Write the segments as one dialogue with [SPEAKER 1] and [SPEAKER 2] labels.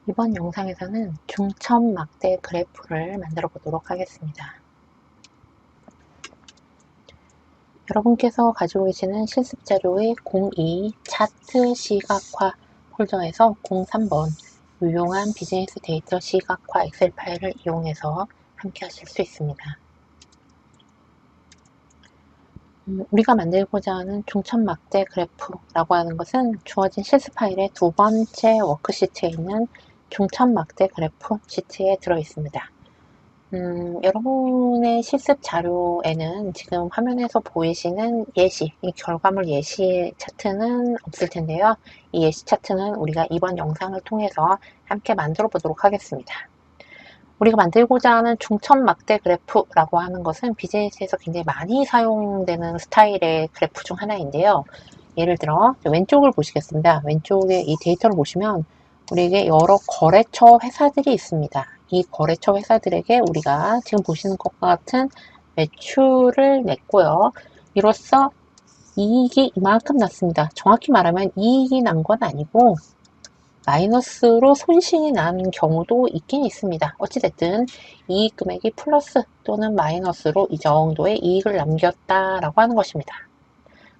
[SPEAKER 1] 이번 영상에서는 중첩 막대 그래프를 만들어 보도록 하겠습니다. 여러분께서 가지고 계시는 실습 자료의 02 차트 시각화 폴더에서 03번 유용한 비즈니스 데이터 시각화 엑셀 파일을 이용해서 함께 하실 수 있습니다. 우리가 만들고자 하는 중첩 막대 그래프라고 하는 것은 주어진 실습 파일의 두 번째 워크시트에 있는 중첩 막대 그래프 시트에 들어 있습니다. 여러분의 실습 자료에는 지금 화면에서 보이시는 예시, 이 결과물 예시 차트는 없을 텐데요. 이 예시 차트는 우리가 이번 영상을 통해서 함께 만들어 보도록 하겠습니다. 우리가 만들고자 하는 중첩 막대 그래프라고 하는 것은 비즈니스에서 굉장히 많이 사용되는 스타일의 그래프 중 하나인데요. 예를 들어 왼쪽을 보시겠습니다. 왼쪽에 이 데이터를 보시면 우리에게 여러 거래처 회사들이 있습니다. 이 거래처 회사들에게 우리가 지금 보시는 것과 같은 매출을 냈고요. 이로써 이익이 이만큼 났습니다. 정확히 말하면 이익이 난 건 아니고 마이너스로 손실이 난 경우도 있긴 있습니다. 어찌됐든 이익 금액이 플러스 또는 마이너스로 이 정도의 이익을 남겼다라고 하는 것입니다.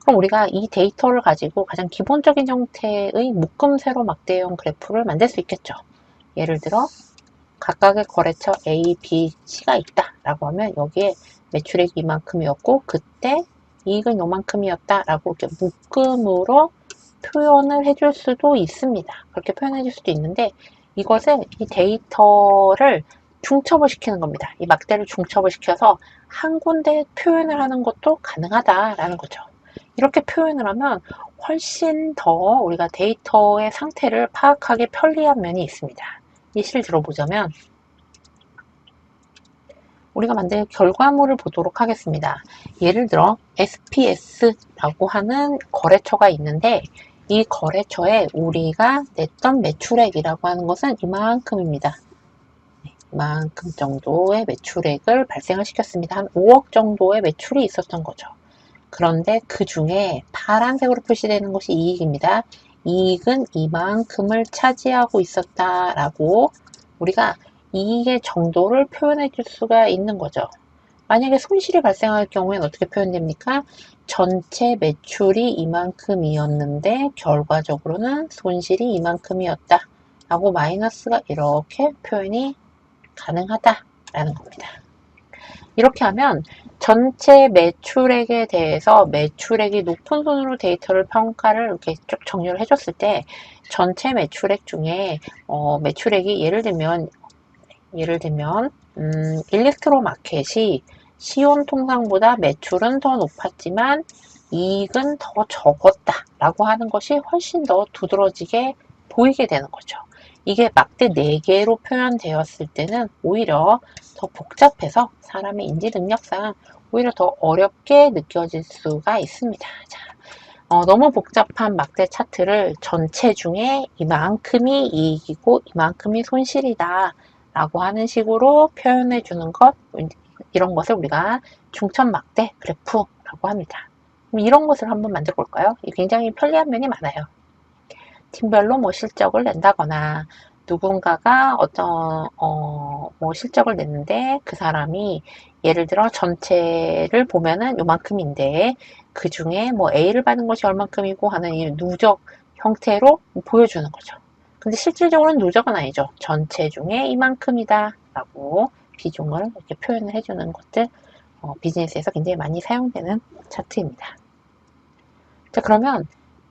[SPEAKER 1] 그럼 우리가 이 데이터를 가지고 가장 기본적인 형태의 묶음 세로 막대형 그래프를 만들 수 있겠죠. 예를 들어 각각의 거래처 A, B, C가 있다 라고 하면 여기에 매출액이 이만큼이었고 그때 이익은 요만큼이었다 라고 이렇게 묶음으로 표현을 해줄 수도 있습니다. 그렇게 표현해 줄 수도 있는데 이것은 이 데이터를 중첩을 시키는 겁니다. 이 막대를 중첩을 시켜서 한 군데 표현을 하는 것도 가능하다라는 거죠. 이렇게 표현을 하면 훨씬 더 우리가 데이터의 상태를 파악하기 편리한 면이 있습니다. 예시를 들어보자면 우리가 만든 결과물을 보도록 하겠습니다. 예를 들어 SPS라고 하는 거래처가 있는데 이 거래처에 우리가 냈던 매출액이라고 하는 것은 이만큼입니다. 이만큼 정도의 매출액을 발생을 시켰습니다. 한 5억 정도의 매출이 있었던 거죠. 그런데 그 중에 파란색으로 표시되는 것이 이익입니다. 이익은 이만큼을 차지하고 있었다라고 우리가 이익의 정도를 표현해 줄 수가 있는 거죠. 만약에 손실이 발생할 경우에는 어떻게 표현됩니까? 전체 매출이 이만큼이었는데 결과적으로는 손실이 이만큼이었다 라고 마이너스가 이렇게 표현이 가능하다라는 겁니다. 이렇게 하면 전체 매출액에 대해서 매출액이 높은 순으로 데이터를 평가를 이렇게 쭉 정리를 해줬을 때 전체 매출액 중에 매출액이 예를 들면 일렉트로 마켓이 시온 통상보다 매출은 더 높았지만 이익은 더 적었다 라고 하는 것이 훨씬 더 두드러지게 보이게 되는 거죠. 이게 막대 4개로 표현되었을 때는 오히려 더 복잡해서 사람의 인지 능력상 오히려 더 어렵게 느껴질 수가 있습니다. 자, 너무 복잡한 막대 차트를 전체 중에 이만큼이 이익이고 이만큼이 손실이다 라고 하는 식으로 표현해 주는 것, 이런 것을 우리가 중첩 막대 그래프라고 합니다. 그럼 이런 것을 한번 만들어 볼까요? 굉장히 편리한 면이 많아요. 팀별로 뭐 실적을 낸다거나 누군가가 어떤 뭐 실적을 냈는데 그 사람이 예를 들어 전체를 보면은 요만큼인데 그 중에 뭐 A를 받은 것이 얼만큼이고 하는 이 누적 형태로 보여주는 거죠. 근데 실질적으로는 누적은 아니죠. 전체 중에 이만큼이다 라고 비중을 이렇게 표현을 해주는 것들 비즈니스에서 굉장히 많이 사용되는 차트입니다. 자, 그러면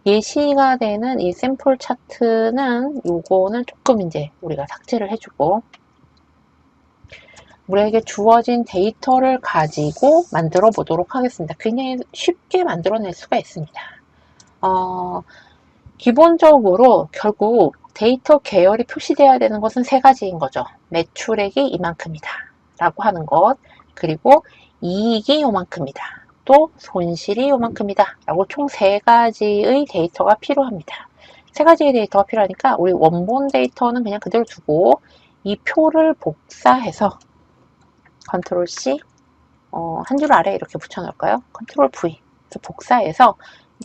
[SPEAKER 1] 예시가 되는 이 샘플 차트는 요거는 조금 이제 우리가 삭제를 해주고 우리에게 주어진 데이터를 가지고 만들어 보도록 하겠습니다. 굉장히 쉽게 만들어낼 수가 있습니다. 기본적으로 결국 데이터 계열이 표시되어야 되는 것은 3가지인 거죠. 매출액이 이만큼이다 라고 하는 것, 그리고 이익이 요만큼이다, 또 손실이 요만큼이다 라고 총 3가지의 데이터가 필요합니다. 3가지의 데이터가 필요하니까 우리 원본 데이터는 그냥 그대로 두고 이 표를 복사해서 컨트롤 C, 한 줄 아래 이렇게 붙여 놓을까요? 컨트롤 V, 복사해서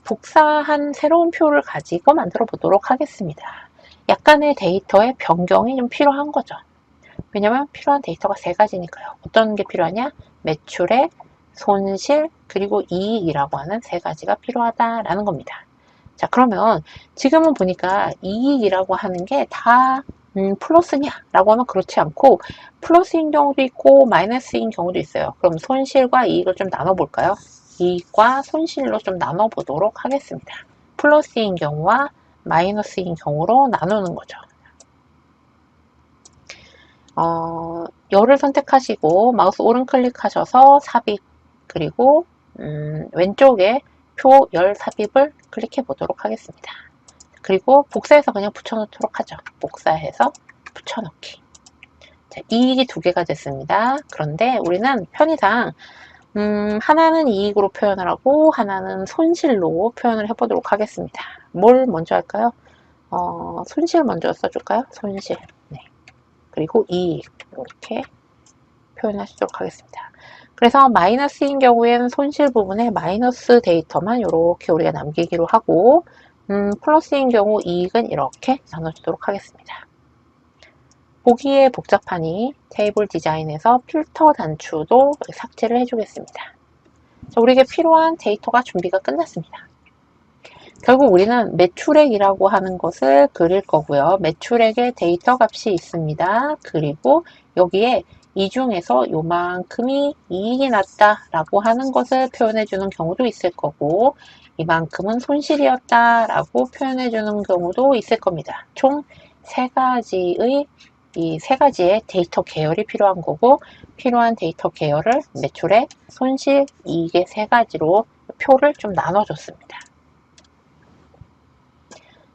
[SPEAKER 1] 복사한 새로운 표를 가지고 만들어 보도록 하겠습니다. 약간의 데이터의 변경이 좀 필요한 거죠. 왜냐면 필요한 데이터가 세 가지니까요. 어떤 게 필요하냐? 매출액, 손실, 그리고 이익이라고 하는 세 가지가 필요하다라는 겁니다. 자, 그러면 지금은 보니까 이익이라고 하는 게 다 플러스냐라고 하면 그렇지 않고 플러스인 경우도 있고 마이너스인 경우도 있어요. 그럼 손실과 이익을 좀 나눠볼까요? 이익과 손실로 좀 나눠보도록 하겠습니다. 플러스인 경우와 마이너스인 경우로 나누는 거죠. 열을 선택하시고 마우스 오른 클릭하셔서 삽입 그리고 왼쪽에 표 열 삽입을 클릭해 보도록 하겠습니다. 그리고 복사해서 그냥 붙여놓도록 하죠. 복사해서 붙여넣기. 자, 이익이 두 개가 됐습니다. 그런데 우리는 편의상 하나는 이익으로 표현을 하고 하나는 손실로 표현을 해보도록 하겠습니다. 뭘 먼저 할까요? 손실 먼저 써줄까요? 손실. 네. 그리고 이익 이렇게 표현하시도록 하겠습니다. 그래서 마이너스인 경우에는 손실 부분에 마이너스 데이터만 이렇게 우리가 남기기로 하고 플러스인 경우 이익은 이렇게 나눠주도록 하겠습니다. 보기에 복잡하니 테이블 디자인에서 필터 단추도 삭제를 해주겠습니다. 자, 우리에게 필요한 데이터가 준비가 끝났습니다. 결국 우리는 매출액이라고 하는 것을 그릴 거고요. 매출액의 데이터 값이 있습니다. 그리고 여기에 이 중에서 요만큼이 이익이 났다라고 하는 것을 표현해 주는 경우도 있을 거고 이만큼은 손실이었다 라고 표현해 주는 경우도 있을 겁니다. 총 이 세 가지의 데이터 계열이 필요한 거고 필요한 데이터 계열을 매출액, 손실, 이익의 세 가지로 표를 좀 나눠줬습니다.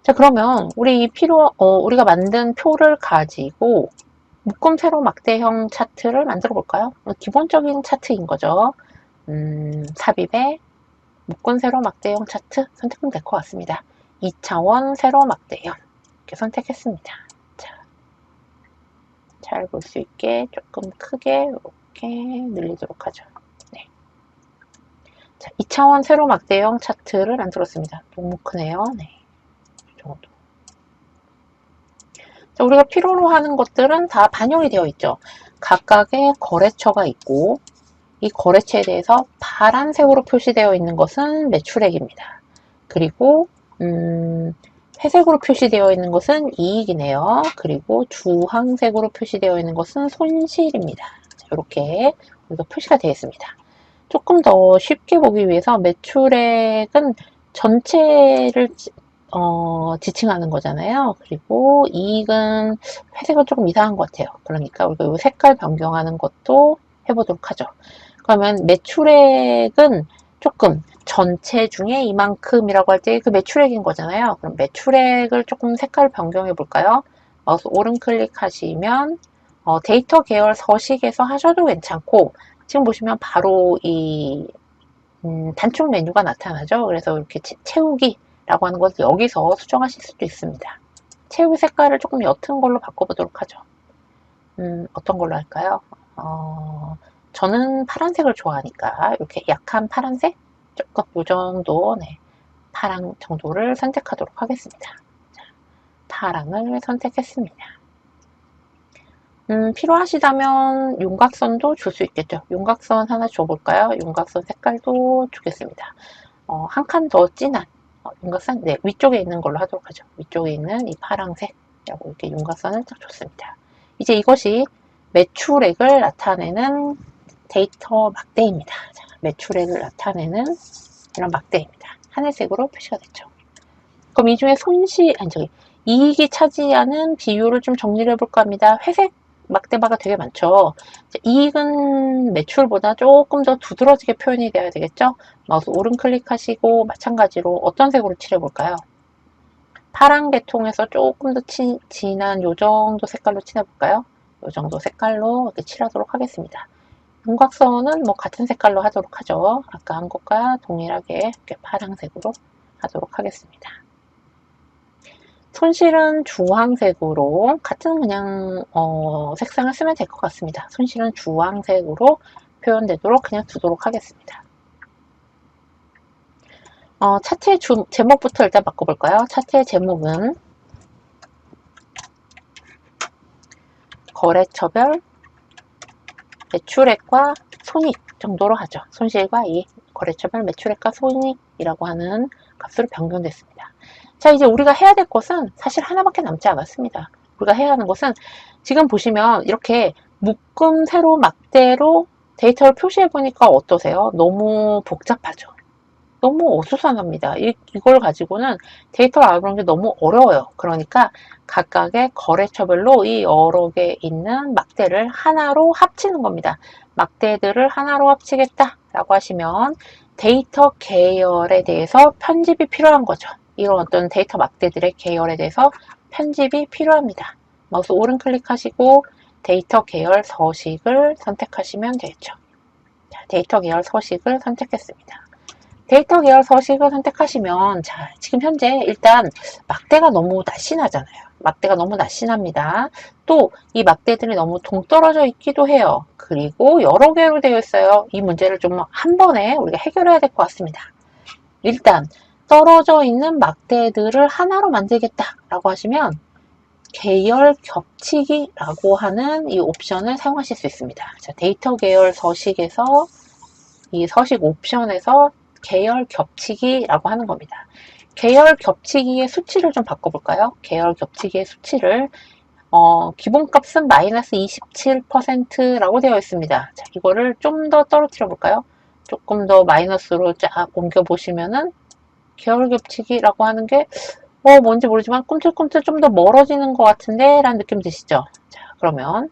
[SPEAKER 1] 자, 그러면 우리가 만든 표를 가지고 묶음 세로 막대형 차트를 만들어 볼까요? 기본적인 차트인 거죠. 삽입에 묶음 세로 막대형 차트 선택하면 될 것 같습니다. 2차원 세로 막대형 이렇게 선택했습니다. 자, 잘 볼 수 있게 조금 크게 이렇게 늘리도록 하죠. 네. 자, 2차원 세로 막대형 차트를 만들었습니다. 너무 크네요. 네. 이 정도. 자, 우리가 필요로 하는 것들은 다 반영이 되어 있죠. 각각의 거래처가 있고 이 거래처에 대해서 파란색으로 표시되어 있는 것은 매출액입니다. 그리고 회색으로 표시되어 있는 것은 이익이네요. 그리고 주황색으로 표시되어 있는 것은 손실입니다. 자, 이렇게 우리가 표시가 되어 있습니다. 조금 더 쉽게 보기 위해서 매출액은 전체를 지칭하는 거잖아요. 그리고 이익은 회색은 조금 이상한 것 같아요. 그러니까 우리가 이 색깔 변경하는 것도 해보도록 하죠. 그러면 매출액은 조금 전체 중에 이만큼이라고 할 때 그 매출액인 거잖아요. 그럼 매출액을 조금 색깔 변경해 볼까요? 마우스 오른 클릭하시면 데이터 계열 서식에서 하셔도 괜찮고 지금 보시면 바로 이 단축 메뉴가 나타나죠. 그래서 이렇게 채우기 라고 하는 것을 여기서 수정하실 수도 있습니다. 채우기 색깔을 조금 옅은 걸로 바꿔보도록 하죠. 어떤 걸로 할까요? 저는 파란색을 좋아하니까 이렇게 약한 파란색? 조금 이 정도, 네, 파랑 정도를 선택하도록 하겠습니다. 자, 파랑을 선택했습니다. 필요하시다면 윤곽선도 줄 수 있겠죠. 윤곽선 하나 줘볼까요? 윤곽선 색깔도 주겠습니다. 한 칸 더 진한 윤곽선, 네, 위쪽에 있는 걸로 하도록 하죠. 위쪽에 있는 이 파랑색이라고 이렇게 윤곽선을 딱 줬습니다. 이제 이것이 매출액을 나타내는 데이터 막대입니다. 자, 매출액을 나타내는 이런 막대입니다. 하늘색으로 표시가 됐죠. 그럼 이 중에 이익이 차지하는 비율을 좀 정리를 해볼까 합니다. 회색 막대바가 되게 많죠. 이익은 매출보다 조금 더 두드러지게 표현이 되어야 되겠죠. 마우스 오른 클릭하시고 마찬가지로 어떤 색으로 칠해볼까요? 파란 계통에서 조금 더 진한 요 정도 색깔로 칠해볼까요? 요 정도 색깔로 이렇게 칠하도록 하겠습니다. 윤곽선은 뭐 같은 색깔로 하도록 하죠. 아까 한 것과 동일하게 이렇게 파란색으로 하도록 하겠습니다. 손실은 주황색으로 같은 그냥 색상을 쓰면 될 것 같습니다. 손실은 주황색으로 표현되도록 그냥 두도록 하겠습니다. 차트의 제목부터 일단 바꿔볼까요? 차트의 제목은 거래처별 매출액과 손익 정도로 하죠. 손실과 이익, 거래처별 매출액과 손익이라고 하는 값으로 변경됐습니다. 자, 이제 우리가 해야 될 것은 사실 하나밖에 남지 않았습니다. 우리가 해야 하는 것은 지금 보시면 이렇게 묶음 세로 막대로 데이터를 표시해 보니까 어떠세요? 너무 복잡하죠. 너무 어수선합니다. 이걸 가지고는 데이터를 알아보는 게 너무 어려워요. 그러니까 각각의 거래처별로 이 여러 개 있는 막대를 하나로 합치는 겁니다. 막대들을 하나로 합치겠다라고 하시면 데이터 계열에 대해서 편집이 필요한 거죠. 이런 어떤 데이터 막대들의 계열에 대해서 편집이 필요합니다. 마우스 오른 클릭하시고 데이터 계열 서식을 선택하시면 되겠죠. 자, 데이터 계열 서식을 선택했습니다. 데이터 계열 서식을 선택하시면 자, 지금 현재 일단 막대가 너무 날씬하잖아요. 막대가 너무 날씬합니다. 또 이 막대들이 너무 동떨어져 있기도 해요. 그리고 여러 개로 되어 있어요. 이 문제를 좀 한 번에 우리가 해결해야 될 것 같습니다. 일단 떨어져 있는 막대들을 하나로 만들겠다라고 하시면 계열 겹치기라고 하는 이 옵션을 사용하실 수 있습니다. 자, 데이터 계열 서식에서 이 서식 옵션에서 계열 겹치기라고 하는 겁니다. 계열 겹치기의 수치를 좀 바꿔볼까요? 계열 겹치기의 수치를 기본값은 마이너스 27%라고 되어 있습니다. 자, 이거를 좀 더 떨어뜨려 볼까요? 조금 더 마이너스로 쫙 옮겨 보시면은 계열 겹치기라고 하는 게 뭔지 모르지만 꿈틀꿈틀 좀 더 멀어지는 것 같은데 라는 느낌 드시죠? 자, 그러면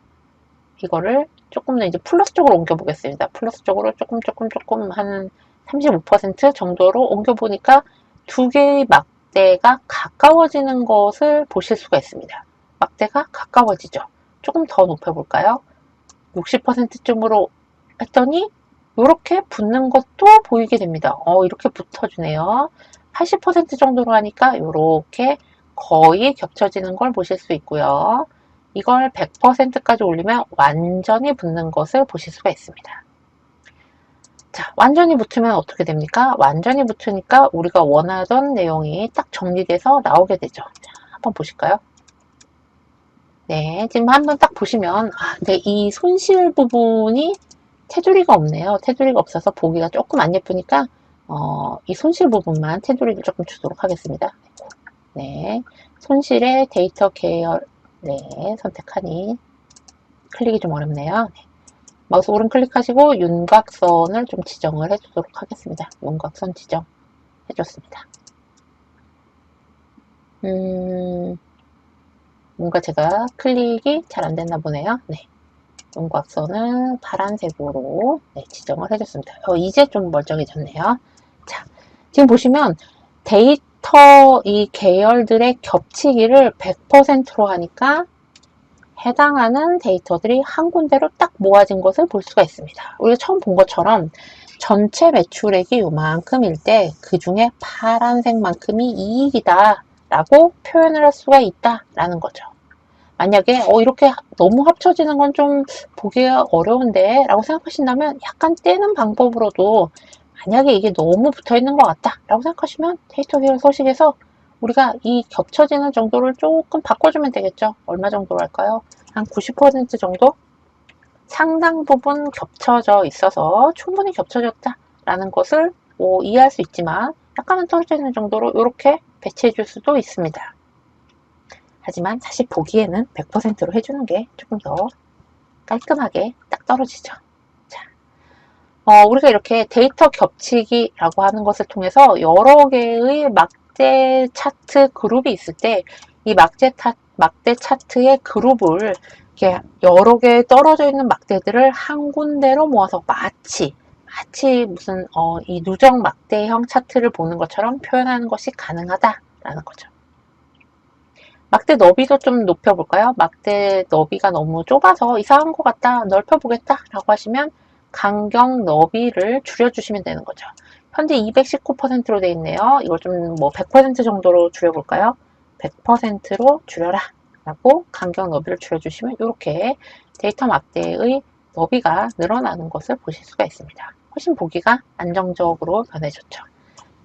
[SPEAKER 1] 이거를 조금 더 이제 플러스 쪽으로 옮겨 보겠습니다. 플러스 쪽으로 조금 한 35% 정도로 옮겨 보니까 두 개의 막대가 가까워지는 것을 보실 수가 있습니다. 막대가 가까워지죠. 조금 더 높여 볼까요? 60%쯤으로 했더니 이렇게 붙는 것도 보이게 됩니다. 이렇게 붙어주네요. 80% 정도로 하니까 이렇게 거의 겹쳐지는 걸 보실 수 있고요. 이걸 100%까지 올리면 완전히 붙는 것을 보실 수가 있습니다. 자, 완전히 붙으면 어떻게 됩니까? 완전히 붙으니까 우리가 원하던 내용이 딱 정리돼서 나오게 되죠. 자, 한번 보실까요? 네, 지금 한번 딱 보시면 근데 이 손실 부분이 테두리가 없네요. 테두리가 없어서 보기가 조금 안 예쁘니까 이 손실 부분만 테두리를 조금 주도록 하겠습니다. 네, 손실의 데이터 계열 네, 선택하니 클릭이 좀 어렵네요. 네. 마우스 오른 클릭하시고 윤곽선을 좀 지정을 해주도록 하겠습니다. 윤곽선 지정 해줬습니다. 뭔가 제가 클릭이 잘 안 됐나 보네요. 네. 윤곽선을 파란색으로 네, 지정을 해줬습니다. 이제 좀 멀쩡해졌네요. 자, 지금 보시면 데이터 이 계열들의 겹치기를 100%로 하니까 해당하는 데이터들이 한 군데로 딱 모아진 것을 볼 수가 있습니다. 우리가 처음 본 것처럼 전체 매출액이 요만큼일 때 그 중에 파란색만큼이 이익이다 라고 표현을 할 수가 있다 라는 거죠. 만약에 이렇게 너무 합쳐지는 건 좀 보기가 어려운데 라고 생각하신다면 약간 떼는 방법으로도 만약에 이게 너무 붙어 있는 것 같다 라고 생각하시면 데이터 계열 서식에서 우리가 이 겹쳐지는 정도를 조금 바꿔주면 되겠죠. 얼마 정도로 할까요? 한 90% 정도? 상당 부분 겹쳐져 있어서 충분히 겹쳐졌다 라는 것을 이해할 수 있지만 약간은 떨어져 있는 정도로 이렇게 배치해 줄 수도 있습니다. 하지만 사실 보기에는 100%로 해주는 게 조금 더 깔끔하게 딱 떨어지죠. 자, 우리가 이렇게 데이터 겹치기라고 하는 것을 통해서 여러 개의 막대 차트 그룹이 있을 때 이 막대 차트의 그룹을 이렇게 여러 개 떨어져 있는 막대들을 한 군데로 모아서 마치 무슨 이 누적 막대형 차트를 보는 것처럼 표현하는 것이 가능하다라는 거죠. 막대 너비도 좀 높여볼까요? 막대 너비가 너무 좁아서 이상한 것 같다, 넓혀보겠다 라고 하시면 간격 너비를 줄여주시면 되는 거죠. 현재 219%로 되어 있네요. 이걸 좀 뭐 100% 정도로 줄여볼까요? 100%로 줄여라 라고 간격 너비를 줄여주시면 이렇게 데이터 막대의 너비가 늘어나는 것을 보실 수가 있습니다. 훨씬 보기가 안정적으로 변해졌죠.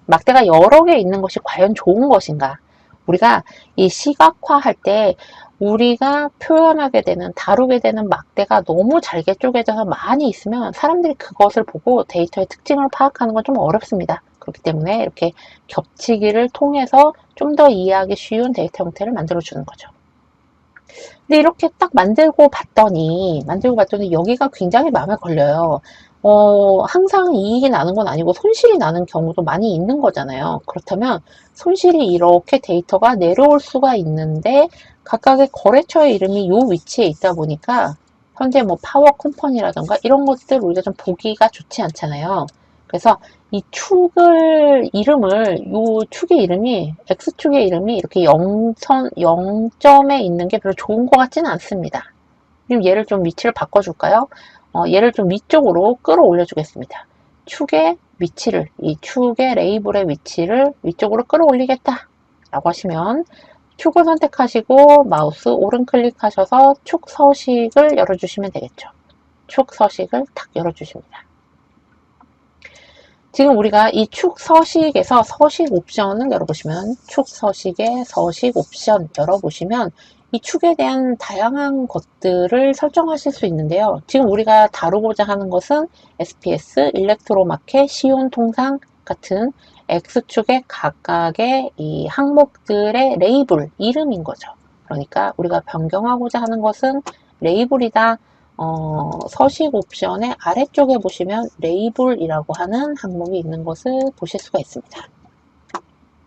[SPEAKER 1] 막대가 여러 개 있는 것이 과연 좋은 것인가? 우리가 이 시각화할 때 우리가 표현하게 되는, 다루게 되는 막대가 너무 잘게 쪼개져서 많이 있으면 사람들이 그것을 보고 데이터의 특징을 파악하는 건 좀 어렵습니다. 그렇기 때문에 이렇게 겹치기를 통해서 좀 더 이해하기 쉬운 데이터 형태를 만들어주는 거죠. 근데 이렇게 딱 만들고 봤더니 여기가 굉장히 마음에 걸려요. 항상 이익이 나는 건 아니고 손실이 나는 경우도 많이 있는 거잖아요. 그렇다면 손실이 이렇게 데이터가 내려올 수가 있는데 각각의 거래처의 이름이 요 위치에 있다 보니까 현재 뭐 파워 컴퍼니라던가 이런 것들 우리가 좀 보기가 좋지 않잖아요. 그래서 이 요 축의 이름이, X축의 이름이 이렇게 0점에 있는 게 별로 좋은 것 같지는 않습니다. 그럼 얘를 좀 위치를 바꿔줄까요? 얘를 좀 위쪽으로 끌어올려 주겠습니다. 축의 위치를, 이 축의 레이블의 위치를 위쪽으로 끌어올리겠다 라고 하시면 축을 선택하시고 마우스 오른 클릭하셔서 축 서식을 열어주시면 되겠죠. 축 서식을 탁 열어주십니다. 지금 우리가 이 축 서식에서 서식 옵션을 열어보시면 축 서식의 서식 옵션 열어보시면 이 축에 대한 다양한 것들을 설정하실 수 있는데요. 지금 우리가 다루고자 하는 것은 SPS, 일렉트로마켓, 시온 통상 같은 X축의 각각의 이 항목들의 레이블, 이름인 거죠. 그러니까 우리가 변경하고자 하는 것은 레이블이다. 서식 옵션의 아래쪽에 보시면 레이블이라고 하는 항목이 있는 것을 보실 수가 있습니다.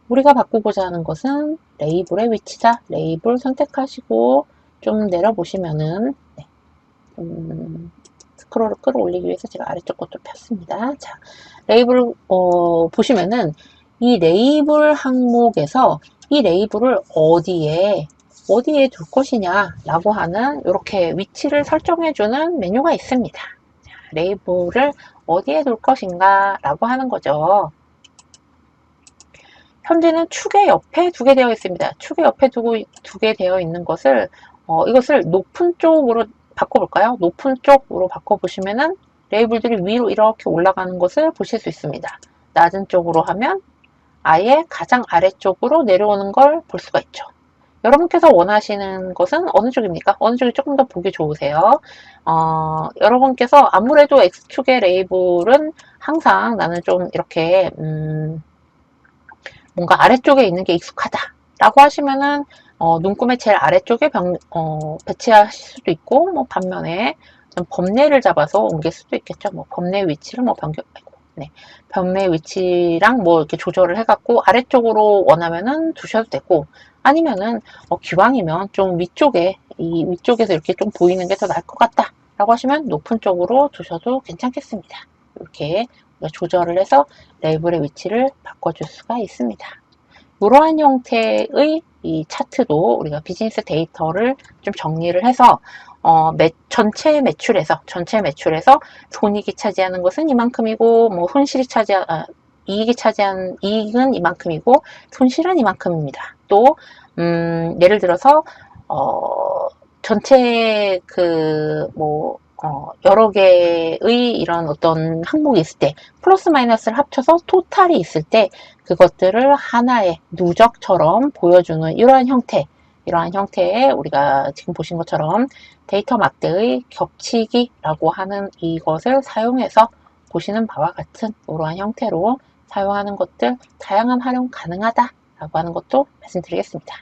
[SPEAKER 1] 우리가 바꾸고자 하는 것은 레이블의 위치다. 레이블 선택하시고 좀 내려보시면은 스크롤을 끌어올리기 위해서 제가 아래쪽 것도 폈습니다. 자, 레이블 보시면은 이 레이블 항목에서 이 레이블을 어디에 둘 것이냐 라고 하는 이렇게 위치를 설정해 주는 메뉴가 있습니다. 자, 레이블을 어디에 둘 것인가 라고 하는 거죠. 현재는 축의 옆에 두게 되어 있습니다. 축의 옆에 두게 되어 있는 것을 이것을 높은 쪽으로 바꿔볼까요? 높은 쪽으로 바꿔보시면은 레이블들이 위로 이렇게 올라가는 것을 보실 수 있습니다. 낮은 쪽으로 하면 아예 가장 아래쪽으로 내려오는 걸 볼 수가 있죠. 여러분께서 원하시는 것은 어느 쪽입니까? 어느 쪽이 조금 더 보기 좋으세요? 여러분께서 아무래도 X축의 레이블은 항상 나는 좀 이렇게 뭔가 아래쪽에 있는 게 익숙하다 라고 하시면은 눈금의 제일 아래쪽에 배치하실 수도 있고 뭐 반면에 범례를 잡아서 옮길 수도 있겠죠. 뭐 범례 위치를 뭐 범례 위치랑 뭐 이렇게 조절을 해갖고 아래쪽으로 원하면은 두셔도 되고 아니면은 기왕이면 좀 위쪽에서 이렇게 좀 보이는 게 더 나을 것 같다 라고 하시면 높은 쪽으로 두셔도 괜찮겠습니다. 이렇게 조절을 해서 레이블의 위치를 바꿔줄 수가 있습니다. 이러한 형태의 이 차트도 우리가 비즈니스 데이터를 좀 정리를 해서 전체 매출에서 손익이 차지하는 것은 이만큼이고 뭐 이익은 이만큼이고 손실은 이만큼입니다. 또 예를 들어서 전체 여러 개의 이런 어떤 항목이 있을 때 플러스 마이너스를 합쳐서 토탈이 있을 때 그것들을 하나의 누적처럼 보여주는 이러한 형태의 우리가 지금 보신 것처럼 데이터 막대의 겹치기라고 하는 이것을 사용해서 보시는 바와 같은 이러한 형태로 사용하는 것들 다양한 활용 가능하다라고 하는 것도 말씀드리겠습니다.